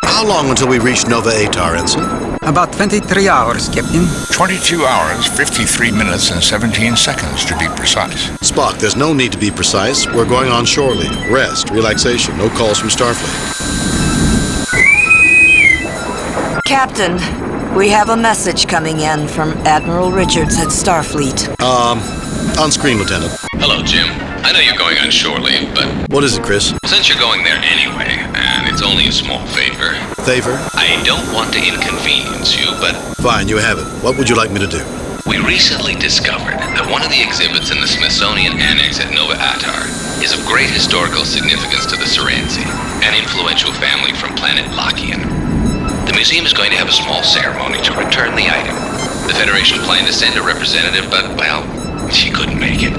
How long until we reach Nova Atar, Ensign? About 23 hours, Captain. 22 hours, 53 minutes, and 17 seconds to be precise. Spock, there's no need to be precise. We're going on shore leave. Rest, relaxation, no calls from Starfleet. Captain, we have a message coming in from Admiral Richards at Starfleet. On screen, Lieutenant. Hello, Jim. I know you're going on shore leave, but What is it, Chris? since you're going there anyway, and it's only a small favor, Favor? I don't want to inconvenience you, but Fine, you have it. What would you like me to do? we recently discovered that one of the exhibits in the Smithsonian Annex at Nova Atar is of great historical significance to the Serenzi, an influential family from planet Lakian. The museum is going to have a small ceremony to return the item. The Federation planned to send a representative, but, well, she couldn't make it.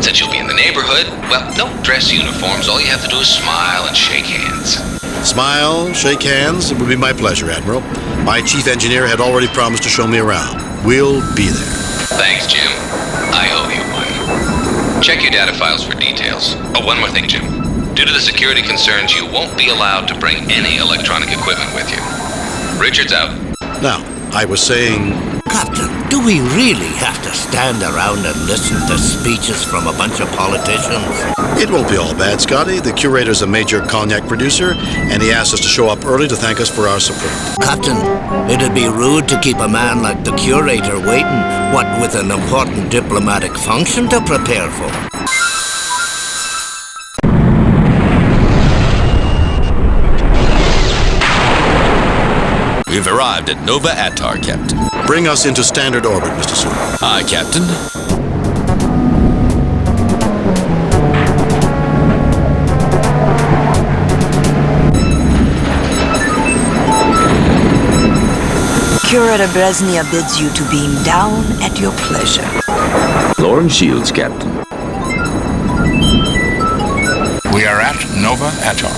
Since you'll be in the neighborhood, well, no dress uniforms. All you have to do is smile and shake hands. Smile, shake hands. It would be my pleasure, Admiral. My chief engineer had already promised to show me around. We'll be there. Thanks, Jim. I owe you one. Check your data files for details. Oh, one more thing, Jim. Due to the security concerns, you won't be allowed to bring any electronic equipment with you. Richards out. Now, I was saying... Captain, do we really have to stand around and listen to speeches from a bunch of politicians? It won't be all bad, Scotty. The curator's a major cognac producer, and he asked us to show up early to thank us for our support. Captain, it'd be rude to keep a man like the curator waiting, what with an important diplomatic function to prepare for. We've arrived at Nova Atar, Captain. Bring us into standard orbit, Mr. Sewell. Aye, Captain. Curator Brezhnev bids you to beam down at your pleasure. Lorn shields, Captain. We are at Nova Atar.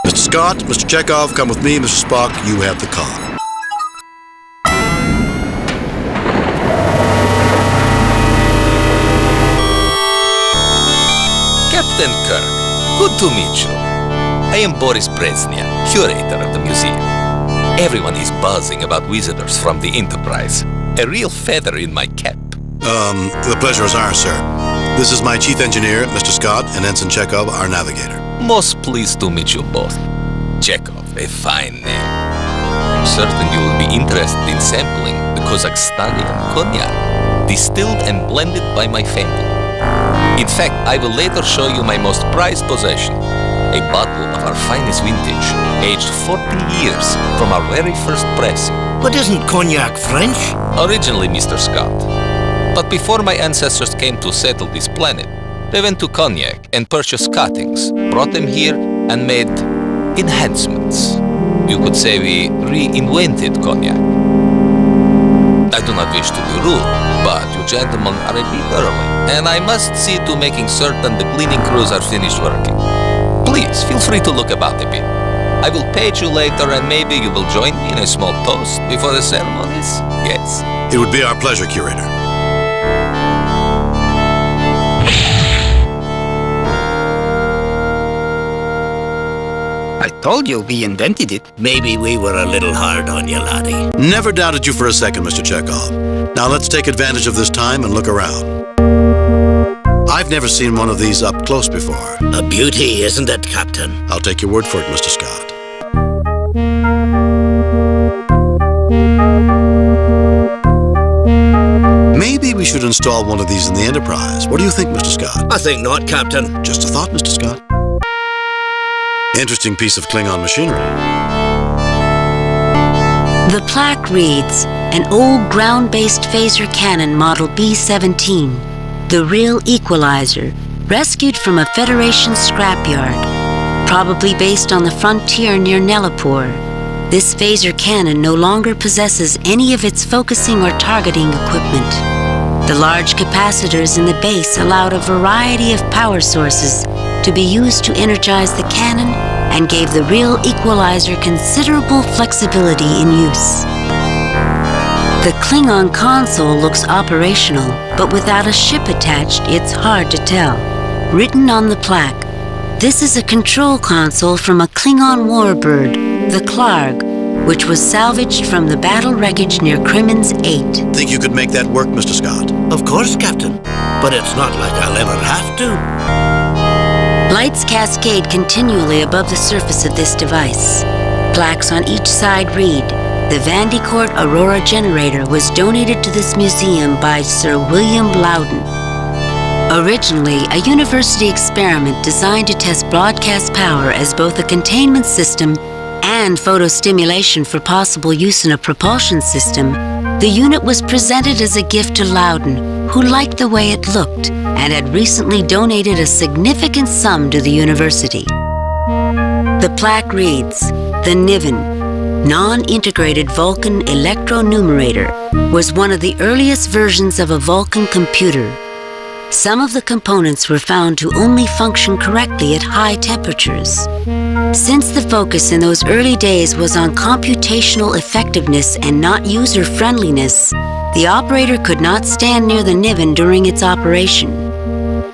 Mr. Scott, Mr. Chekhov, come with me. Mr. Spock, you have the con. Captain Kirk, good to meet you. I am Boris Brezhnev, curator of the museum. Everyone is buzzing about visitors from the Enterprise. A real feather in my cap. The pleasure is ours, sir. This is my chief engineer, Mr. Scott, and Ensign Chekhov, our navigator. Most pleased to meet you both. Chekhov, a fine name. I'm certain you will be interested in sampling the Kazakhstani cognac, distilled and blended by my family. In fact, I will later show you my most prized possession, a bottle of our finest vintage, aged 40 years from our very first pressing. But isn't cognac French? Originally, Mr. Scott. But before my ancestors came to settle this planet, they went to Cognac and purchased cuttings, brought them here, and made enhancements. You could say we reinvented Cognac. I do not wish to be rude, but you gentlemen are a bit early, and I must see to making certain the cleaning crews are finished working. Please, feel free to look about a bit. I will page you later, and maybe you will join me in a small toast before the ceremonies? Yes? It would be our pleasure, curator. I told you we invented it. Maybe we were a little hard on you, laddie. Never doubted you for a second, Mr. Chekhov. Now let's take advantage of this time and look around. I've never seen one of these up close before. A beauty, isn't it, Captain? I'll take your word for it, Mr. Scott. Maybe we should install one of these in the Enterprise. What do you think, Mr. Scott? I think not, Captain. Just a thought, Mr. Scott. Interesting piece of Klingon machinery. The plaque reads, an old ground-based phaser cannon model B-17, the real equalizer, rescued from a Federation scrapyard, probably based on the frontier near Nelapur. This phaser cannon no longer possesses any of its focusing or targeting equipment. The large capacitors in the base allowed a variety of power sources to be used to energize the cannon and gave the real equalizer considerable flexibility in use. The Klingon console looks operational, but without a ship attached, it's hard to tell. Written on the plaque, this is a control console from a Klingon warbird, the Klarg, which was salvaged from the battle wreckage near Crimmins 8. Think you could make that work, Mr. Scott? Of course, Captain. But it's not like I'll ever have to. Lights cascade continually above the surface of this device. Plaques on each side read, "The Vandecourt Aurora generator was donated to this museum by Sir William Loudon." Originally, a university experiment designed to test broadcast power as both a containment system and photostimulation for possible use in a propulsion system, the unit was presented as a gift to Loudon, who liked the way it looked and had recently donated a significant sum to the university. The plaque reads, "The Niven, non-integrated Vulcan electronumerator, was one of the earliest versions of a Vulcan computer. Some of the components were found to only function correctly at high temperatures. Since the focus in those early days was on computational effectiveness and not user-friendliness, the operator could not stand near the Niven during its operation.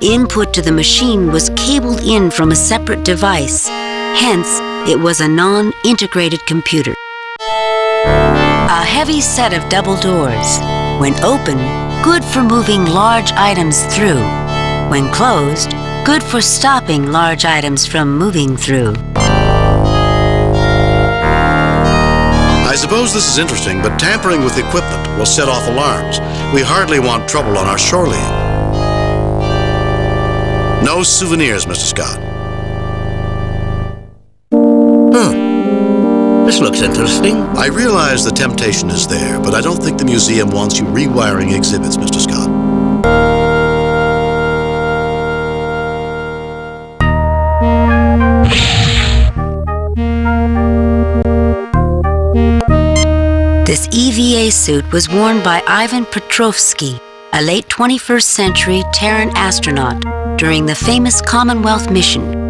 Input to the machine was cabled in from a separate device, hence it was a non-integrated computer. A heavy set of double doors. When open, good for moving large items through. When closed, good for stopping large items from moving through." I suppose this is interesting, but tampering with equipment will set off alarms. We hardly want trouble on our shore leave. No souvenirs, Mr. Scott. This looks interesting. I realize the temptation is there, but I don't think the museum wants you rewiring exhibits, Mr. Scott. This EVA suit was worn by Ivan Petrovsky, a late 21st century Terran astronaut, during the famous Commonwealth mission.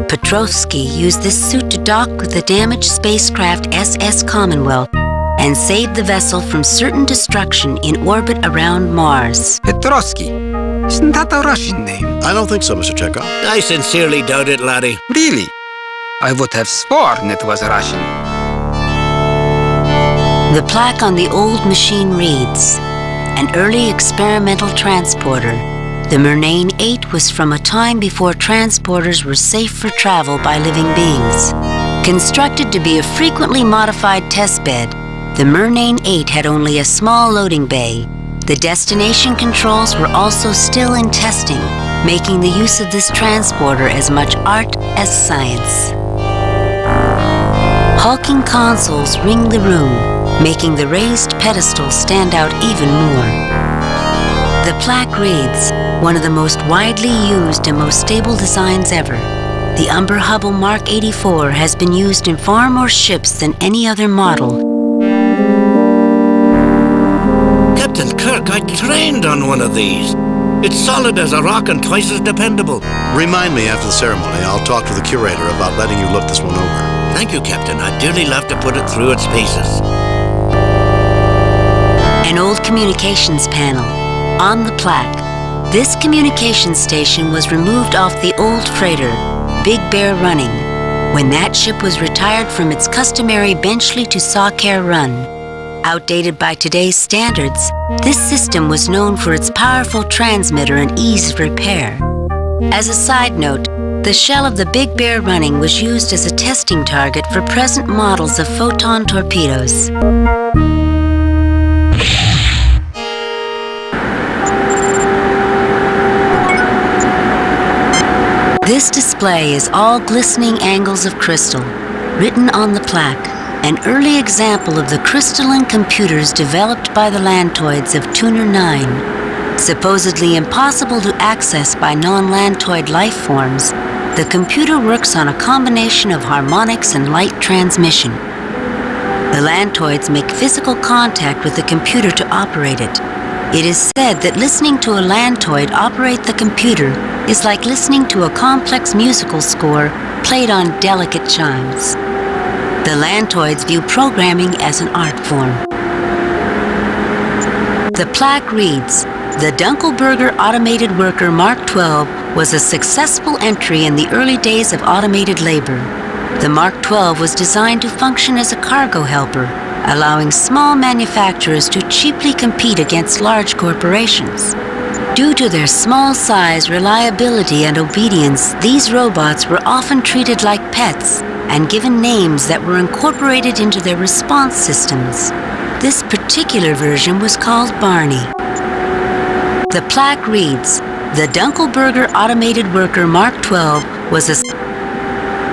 Petrovsky used this suit to dock with the damaged spacecraft SS Commonwealth and saved the vessel from certain destruction in orbit around Mars. Petrovsky. Isn't that a Russian name? I don't think so, Mr. Chekhov. I sincerely doubt it, laddie. Really? I would have sworn it was Russian. The plaque on the old machine reads, "An early experimental transporter. The Murnane 8 was from a time before transporters were safe for travel by living beings. Constructed to be a frequently modified testbed, the Murnane 8 had only a small loading bay. The destination controls were also still in testing, making the use of this transporter as much art as science." Hulking consoles ring the room, making the raised pedestal stand out even more. The plaque reads, "One of the most widely used and most stable designs ever. The Umber Hubble Mark 84 has been used in far more ships than any other model." Captain Kirk, I trained on one of these. It's solid as a rock and twice as dependable. Remind me after the ceremony. I'll talk to the curator about letting you look this one over. Thank you, Captain. I'd dearly love to put it through its paces. An old communications panel. On the plaque, this communications station was removed off the old freighter, Big Bear Running, when that ship was retired from its customary Benchley to Sawcare run. Outdated by today's standards, this system was known for its powerful transmitter and ease of repair. As a side note, the shell of the Big Bear Running was used as a testing target for present models of photon torpedoes. This display is all glistening angles of crystal, written on the plaque, an early example of the crystalline computers developed by the Lantoids of Tuner 9. Supposedly impossible to access by non-Lantoid life forms, the computer works on a combination of harmonics and light transmission. The Lantoids make physical contact with the computer to operate it. It is said that listening to a Lantoid operate the computer is like listening to a complex musical score played on delicate chimes. The Lantoids view programming as an art form. The plaque reads, "The Dunkelberger Automated Worker Mark 12 was a successful entry in the early days of automated labor. The Mark 12 was designed to function as a cargo helper, allowing small manufacturers to cheaply compete against large corporations. Due to their small size, reliability, and obedience, these robots were often treated like pets and given names that were incorporated into their response systems. This particular version was called Barney." The plaque reads, "The Dunkelberger Automated Worker Mark 12 was a..."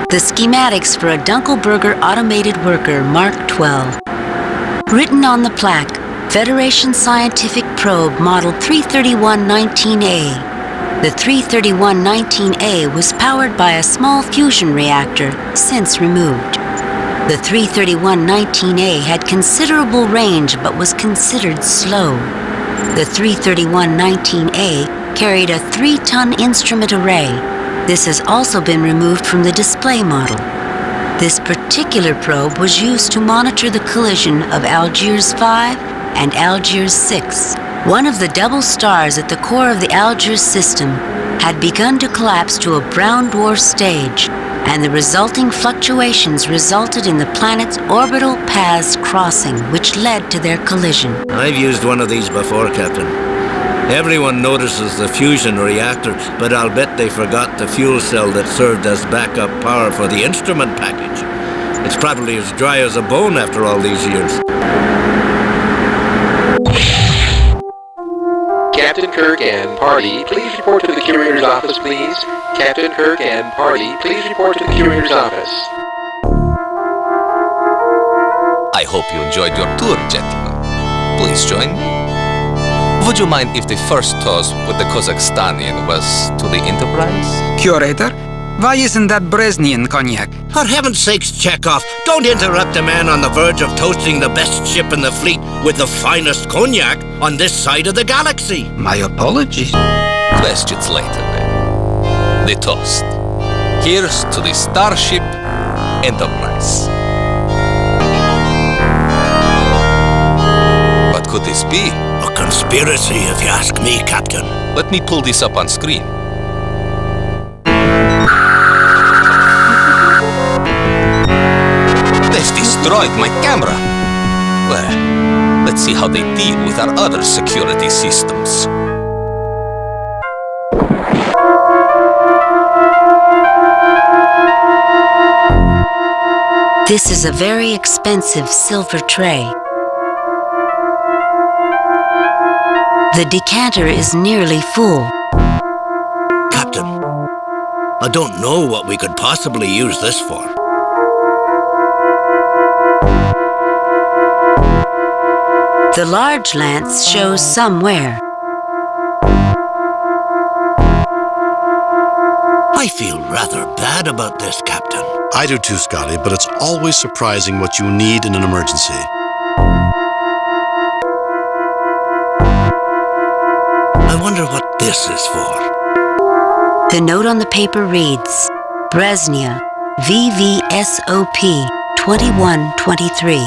The schematics for a Dunkelberger Automated Worker Mark 12. Written on the plaque, Federation Scientific Probe Model 331-19A. The 331-19A was powered by a small fusion reactor, since removed. The 331-19A had considerable range but was considered slow. The 331-19A carried a 3-ton instrument array. This has also been removed from the display model. This particular probe was used to monitor the collision of Algiers 5 and Algiers 6. One of the double stars at the core of the Algiers system had begun to collapse to a brown dwarf stage, and the resulting fluctuations resulted in the planet's orbital paths crossing, which led to their collision. I've used one of these before, Captain. Everyone notices the fusion reactor, but I'll bet they forgot the fuel cell that served as backup power for the instrument package. It's probably as dry as a bone after all these years. Captain Kirk and party, please report to the curator's office, please. Captain Kirk and party, please report to the curator's office. I hope you enjoyed your tour, gentlemen. Please join me. Would you mind if the first toast with the Kazakhstanian was to the Enterprise? Curator, why isn't that Brezhnev cognac? For heaven's sakes, Chekhov, don't interrupt a man on the verge of toasting the best ship in the fleet with the finest cognac on this side of the galaxy. My apologies. Questions later, then. The toast. Here's to the Starship Enterprise. What could this be? A conspiracy, if you ask me, Captain. Let me pull this up on screen. They've destroyed my camera. Well, let's see how they deal with our other security systems. This is a very expensive silver tray. The decanter is nearly full. Captain, I don't know what we could possibly use this for. The large lance shows somewhere. I feel rather bad about this, Captain. I do too, Scotty, but it's always surprising what you need in an emergency. I wonder what this is for. The note on the paper reads, Brezhnev, VVSOP 2123.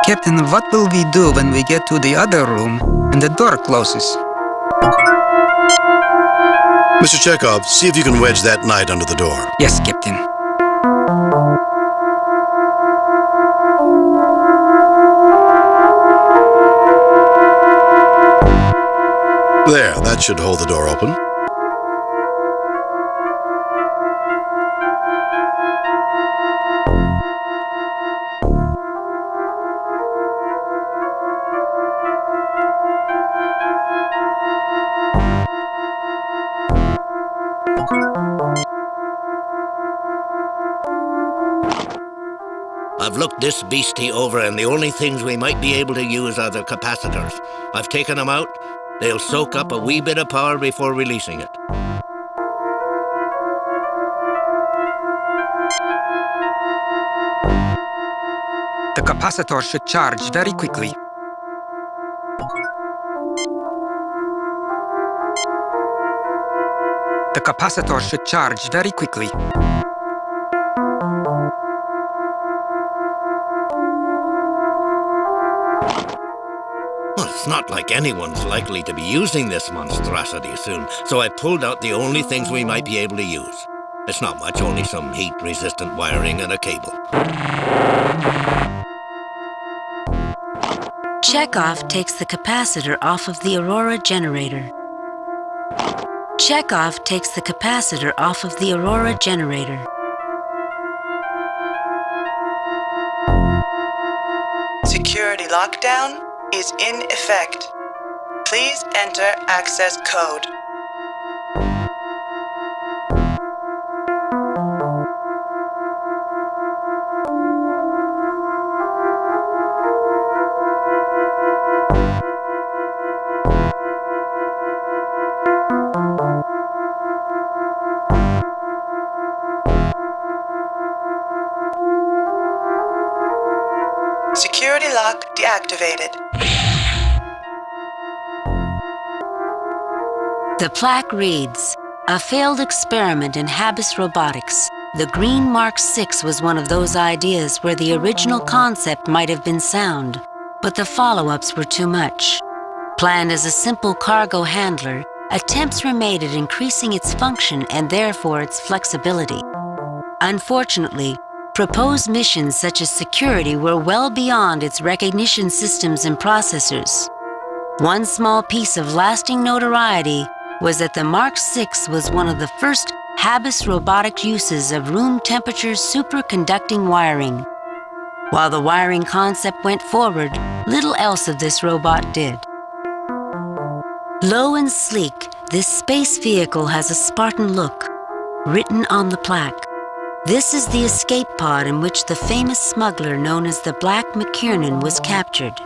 Captain, what will we do when we get to the other room and the door closes? Mr. Chekhov, see if you can wedge that knight under the door. Yes, Captain. There, that should hold the door open. I've looked this beastie over, and the only things we might be able to use are the capacitors. I've taken them out. They'll soak up a wee bit of power before releasing it. The capacitor should charge very quickly. The capacitor should charge very quickly. Well, it's not like anyone's likely to be using this monstrosity soon, so I pulled out the only things we might be able to use. It's not much, only some heat-resistant wiring and a cable. Chekhov takes the capacitor off of the Aurora generator. Chekhov takes the capacitor off of the Aurora generator. Security lockdown is in effect. Please enter access code. Security lock deactivated. The plaque reads, "A failed experiment in Habis robotics. The Green Mark 6 was one of those ideas where the original concept might have been sound, but the follow-ups were too much. Planned as a simple cargo handler, attempts were made at increasing its function and therefore its flexibility. Unfortunately, proposed missions such as security were well beyond its recognition systems and processors. One small piece of lasting notoriety was that the Mark 6 was one of the first Habis robotic uses of room temperature superconducting wiring. While the wiring concept went forward, little else of this robot did. Low and sleek, this space vehicle has a Spartan look, written on the plaque. This is the escape pod in which the famous smuggler known as the Black McKiernan was captured.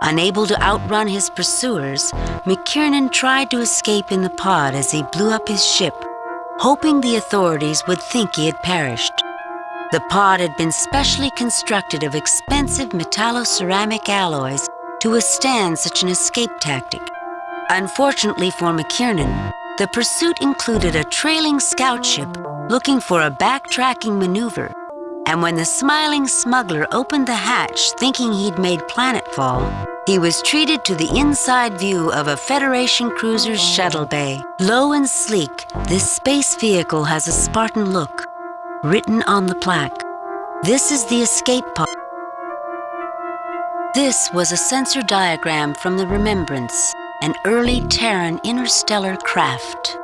Unable to outrun his pursuers, McKiernan tried to escape in the pod as he blew up his ship, hoping the authorities would think he had perished. The pod had been specially constructed of expensive metalloceramic alloys to withstand such an escape tactic. Unfortunately for McKiernan, the pursuit included a trailing scout ship looking for a backtracking maneuver, and when the smiling smuggler opened the hatch thinking he'd made planetfall, he was treated to the inside view of a Federation cruiser's shuttle bay. Low and sleek, this space vehicle has a Spartan look, written on the plaque. This is the escape pod. This was a sensor diagram from the Remembrance, an early Terran interstellar craft.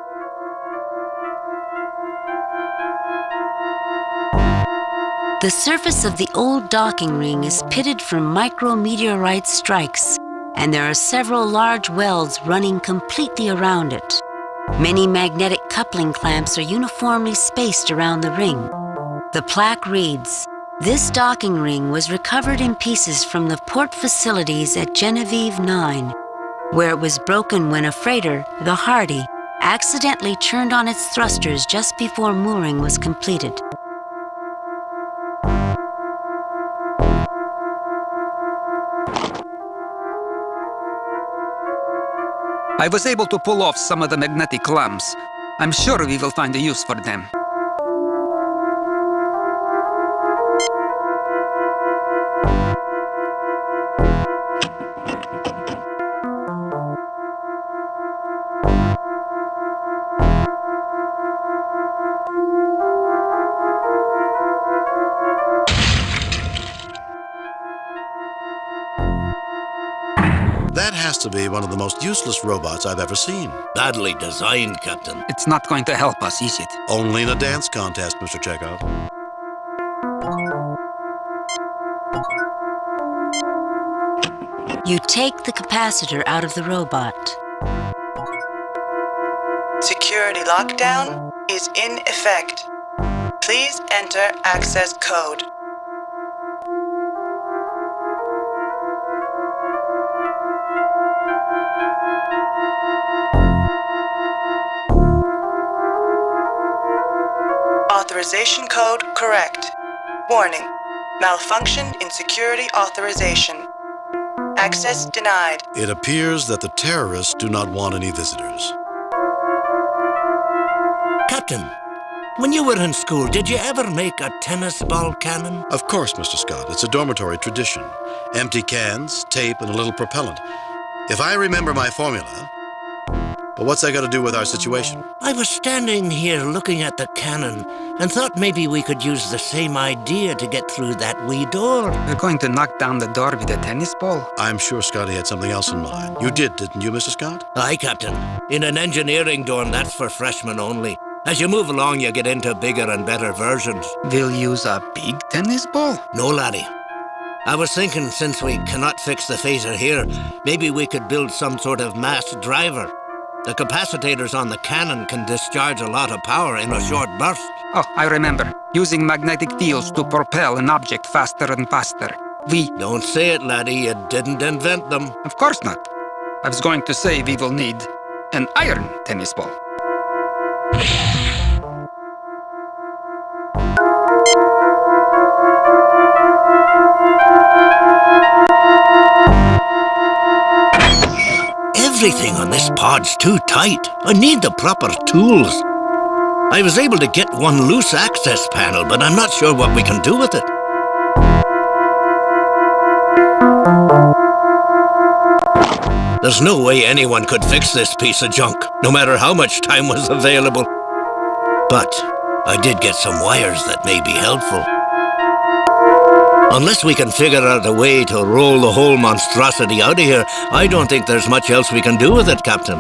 The surface of the old docking ring is pitted from micrometeorite strikes, and there are several large welds running completely around it. Many magnetic coupling clamps are uniformly spaced around the ring. The plaque reads, "This docking ring was recovered in pieces from the port facilities at Genevieve 9, where it was broken when a freighter, the Hardy, accidentally turned on its thrusters just before mooring was completed." I was able to pull off some of the magnetic clamps. I'm sure we will find a use for them. That has to be one of the most useless robots I've ever seen. Badly designed, Captain. It's not going to help us, is it? Only in a dance contest, Mr. Chekhov. You take the capacitor out of the robot. Security lockdown is in effect. Please enter access code. Authorization code correct. Warning, malfunction in security authorization. Access denied. It appears that the terrorists do not want any visitors. Captain, when you were in school, did you ever make a tennis ball cannon? Of course, Mr. Scott. It's a dormitory tradition. Empty cans, tape, and a little propellant. If I remember my formula... But what's that got to do with our situation? I was standing here looking at the cannon and thought maybe we could use the same idea to get through that wee door. We're going to knock down the door with a tennis ball? I'm sure Scotty had something else in mind. You did, didn't you, Mr. Scott? Aye, Captain. In an engineering dorm, that's for freshmen only. As you move along, you get into bigger and better versions. We'll use a big tennis ball? No, laddie. I was thinking, since we cannot fix the phaser here, maybe we could build some sort of mass driver. The capacitors on the cannon can discharge a lot of power in a short burst. Oh, I remember. Using magnetic fields to propel an object faster and faster. Don't say it, laddie. You didn't invent them. Of course not. I was going to say we will need an iron tennis ball. Everything on this pod's too tight. I need the proper tools. I was able to get one loose access panel, but I'm not sure what we can do with it. There's no way anyone could fix this piece of junk, no matter how much time was available. But I did get some wires that may be helpful. Unless we can figure out a way to roll the whole monstrosity out of here, I don't think there's much else we can do with it, Captain.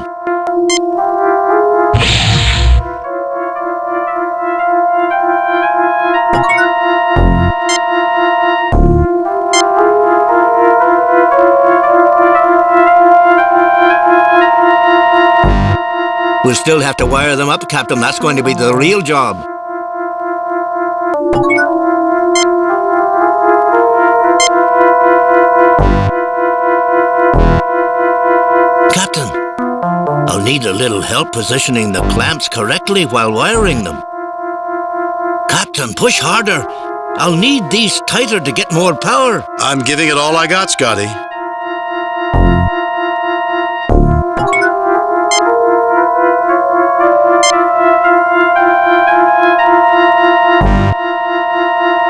We'll still have to wire them up, Captain. That's going to be the real job. Captain, I'll need a little help positioning the clamps correctly while wiring them. Captain, push harder. I'll need these tighter to get more power. I'm giving it all I got, Scotty.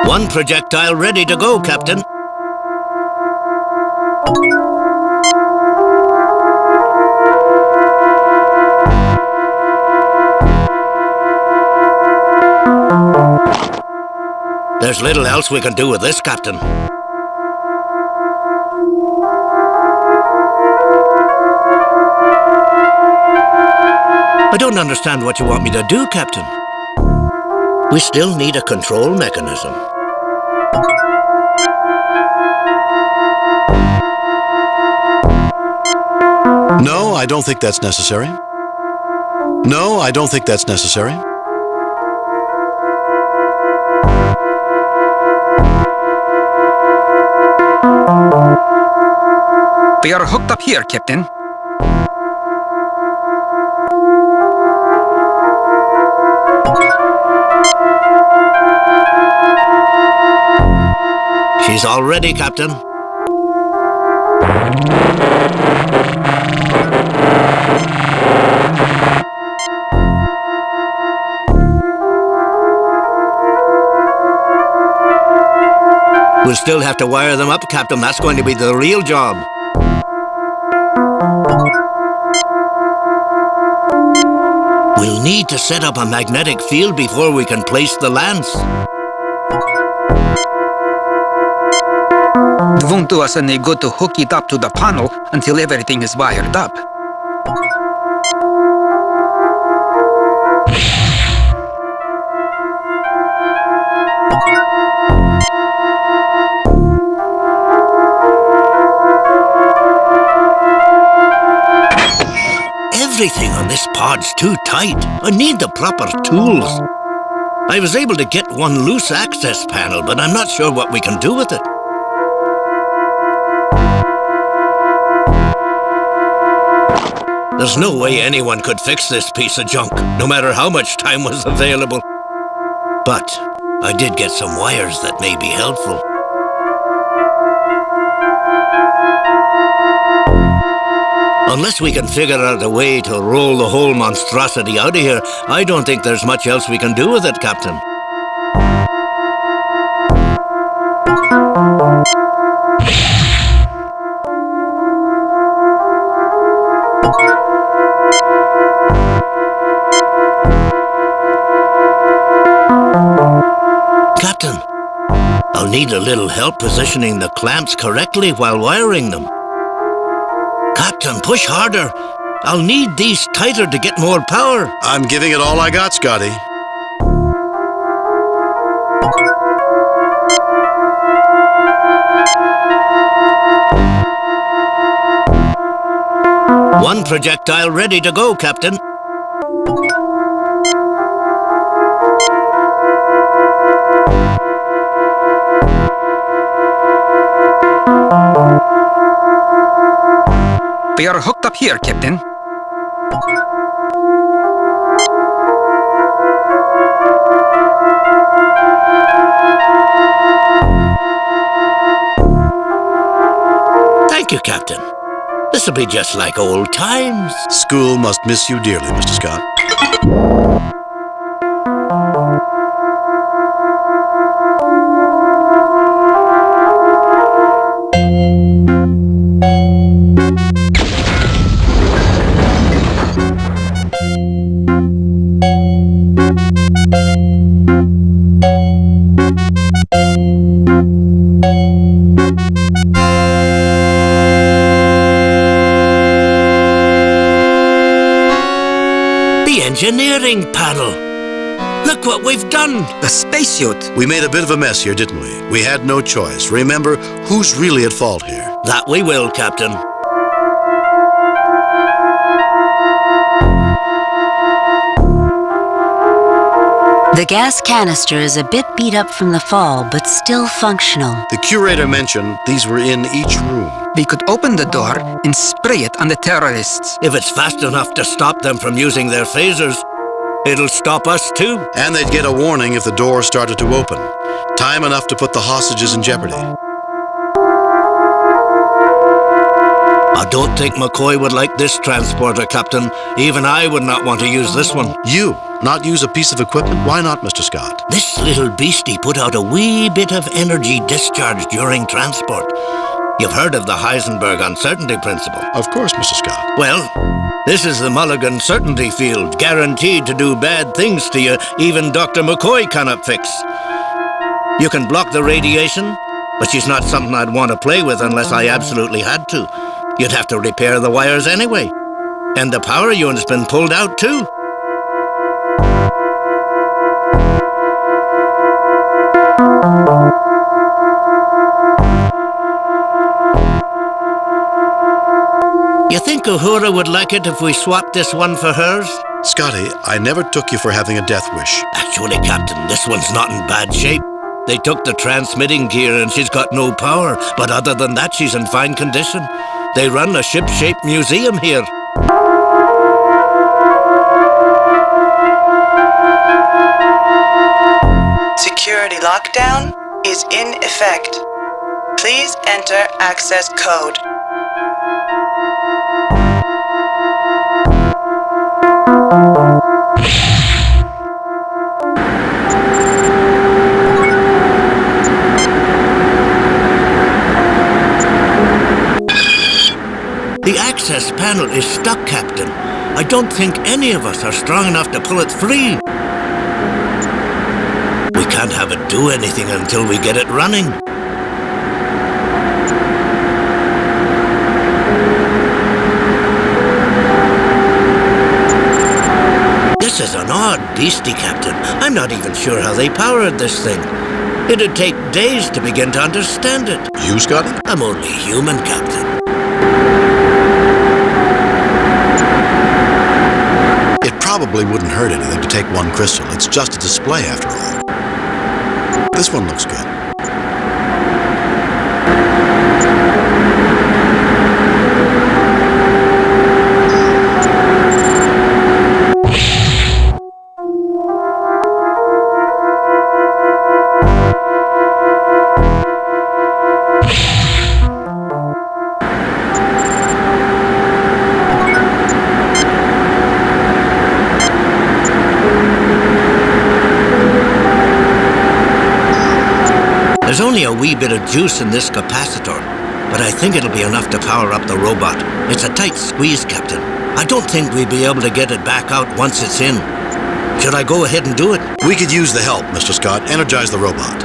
One projectile ready to go, Captain. There's little else we can do with this, Captain. I don't understand what you want me to do, Captain. We still need a control mechanism. No, I don't think that's necessary. No, I don't think that's necessary. We are hooked up here, Captain. She's all ready, Captain. We'll still have to wire them up, Captain. That's going to be the real job. We'll need to set up a magnetic field before we can place the lance. It won't do us any good to hook it up to the panel until everything is wired up. Everything on this pod's too tight. I need the proper tools. I was able to get one loose access panel, but I'm not sure what we can do with it. There's no way anyone could fix this piece of junk, no matter how much time was available. But I did get some wires that may be helpful. Unless we can figure out a way to roll the whole monstrosity out of here, I don't think there's much else we can do with it, Captain. Captain, I'll need a little help positioning the clamps correctly while wiring them. Captain, push harder. I'll need these tighter to get more power. I'm giving it all I got, Scotty. One projectile ready to go, Captain. We are hooked up here, Captain. Thank you, Captain. This'll be just like old times. School must miss you dearly, Mr. Scott. Engineering panel. Look what we've done. A spacesuit. We made a bit of a mess here, didn't we? We had no choice. Remember, who's really at fault here? That we will, Captain. The gas canister is a bit beat up from the fall, but still functional. The curator mentioned these were in each room. We could open the door and spray it on the terrorists. If it's fast enough to stop them from using their phasers, it'll stop us too. And they'd get a warning if the door started to open. Time enough to put the hostages in jeopardy. I don't think McCoy would like this transporter, Captain. Even I would not want to use this one. You? Not use a piece of equipment? Why not, Mr. Scott? This little beastie put out a wee bit of energy discharge during transport. You've heard of the Heisenberg uncertainty principle. Of course, Mr. Scott. Well, this is the Mulligan certainty field, guaranteed to do bad things to you even Dr. McCoy cannot fix. You can block the radiation, but she's not something I'd want to play with unless I absolutely had to. You'd have to repair the wires anyway. And the power unit's been pulled out too. You think Uhura would like it if we swapped this one for hers? Scotty, I never took you for having a death wish. Actually, Captain, this one's not in bad shape. They took the transmitting gear and she's got no power, but other than that, she's in fine condition. They run a ship-shaped museum here. Security lockdown is in effect. Please enter access code. The access panel is stuck, Captain. I don't think any of us are strong enough to pull it free. We can't have it do anything until we get it running. This is an odd beastie, Captain. I'm not even sure how they powered this thing. It'd take days to begin to understand it. You, Scotty? I'm only human, Captain. It probably wouldn't hurt anything to take one crystal. It's just a display after all. This one looks good. There's only a wee bit of juice in this capacitor, but I think it'll be enough to power up the robot. It's a tight squeeze, Captain. I don't think we'll be able to get it back out once it's in. Should I go ahead and do it? We could use the help, Mr. Scott. Energize the robot.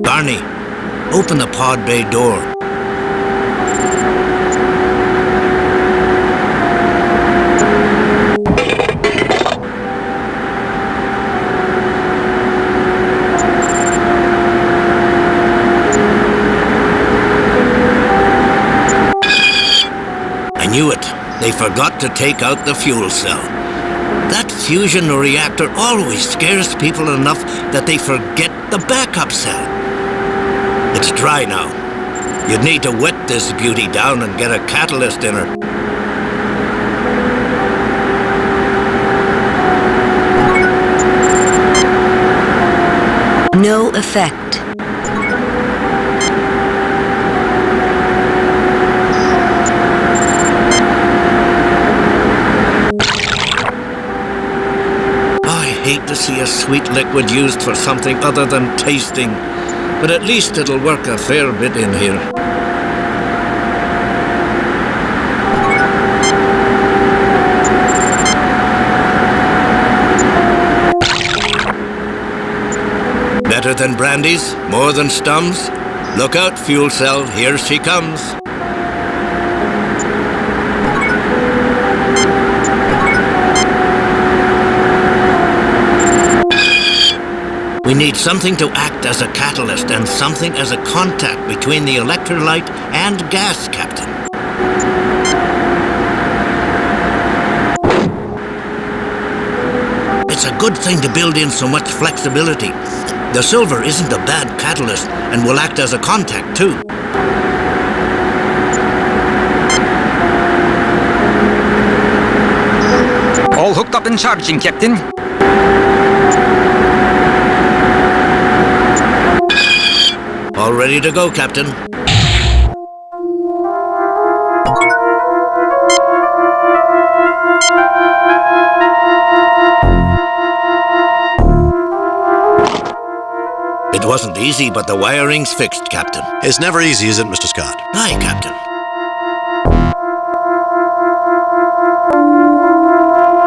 Barney, open the pod bay door. I knew it. They forgot to take out the fuel cell. That fusion reactor always scares people enough that they forget the backup cell. It's dry now. You'd need to wet this beauty down and get a catalyst in her. No effect. I hate to see a sweet liquid used for something other than tasting, but at least it'll work a fair bit in here. Better than brandies? More than Stums? Look out, fuel cell, here she comes. We need something to act as a catalyst and something as a contact between the electrolyte and gas, Captain. It's a good thing to build in so much flexibility. The silver isn't a bad catalyst and will act as a contact, too. All hooked up and charging, Captain. All ready to go, Captain. It wasn't easy, but the wiring's fixed, Captain. It's never easy, is it, Mr. Scott? Aye, Captain.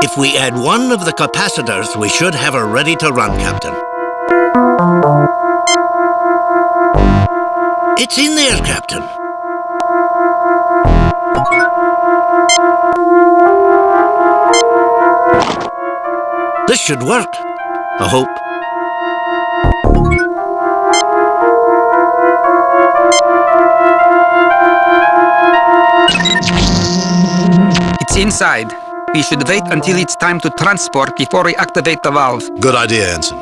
If we add one of the capacitors, we should have her ready to run, Captain. It's in there, Captain. This should work. I hope. It's inside. We should wait until it's time to transport before we activate the valve. Good idea, Ensign.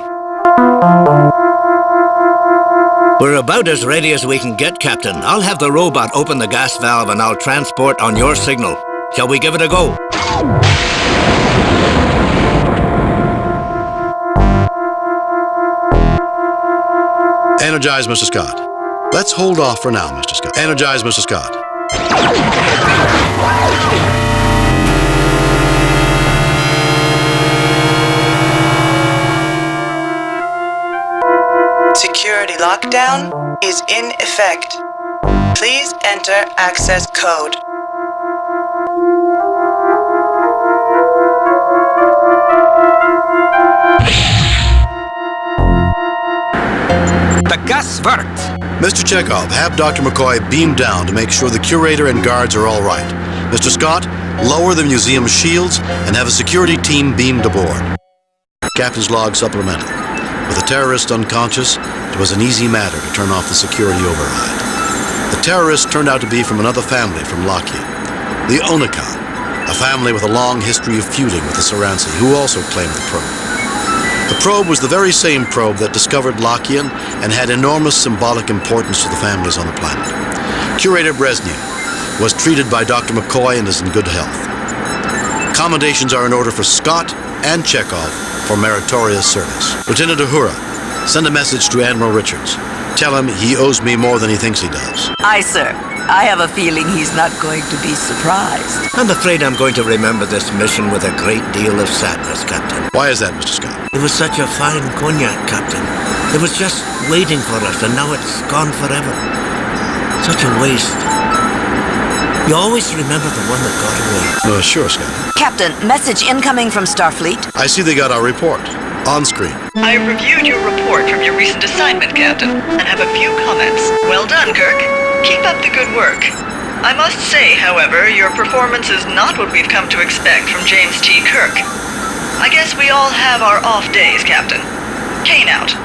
We're about as ready as we can get, Captain. I'll have the robot open the gas valve and I'll transport on your signal. Shall we give it a go? Energize, Mr. Scott. Let's hold off for now, Mr. Scott. Energize, Mr. Scott. Security lockdown is in effect. Please enter access code. The gas worked. Mr. Chekhov, have Dr. McCoy beam down to make sure the curator and guards are all right. Mr. Scott, lower the museum's shields and have a security team beamed aboard. Captain's log supplemental. With the terrorist unconscious, it was an easy matter to turn off the security override. The terrorists turned out to be from another family from Lakia, the Onakan, a family with a long history of feuding with the Saransi, who also claimed the probe. The probe was the very same probe that discovered Lakian and had enormous symbolic importance to the families on the planet. Curator Brezhnev was treated by Dr. McCoy and is in good health. Commendations are in order for Scott and Chekhov for meritorious service. Lieutenant Uhura, send a message to Admiral Richards. Tell him he owes me more than he thinks he does. Aye, sir. I have a feeling he's not going to be surprised. I'm afraid I'm going to remember this mission with a great deal of sadness, Captain. Why is that, Mr. Scott? It was such a fine cognac, Captain. It was just waiting for us, and now it's gone forever. Such a waste. You always remember the one that got away. Sure, Scott. Captain, message incoming from Starfleet. I see they got our report. On screen. I reviewed your report from your recent assignment, Captain, and have a few comments. Well done, Kirk. Keep up the good work. I must say, however, your performance is not what we've come to expect from James T. Kirk. I guess we all have our off days, Captain. Kane out.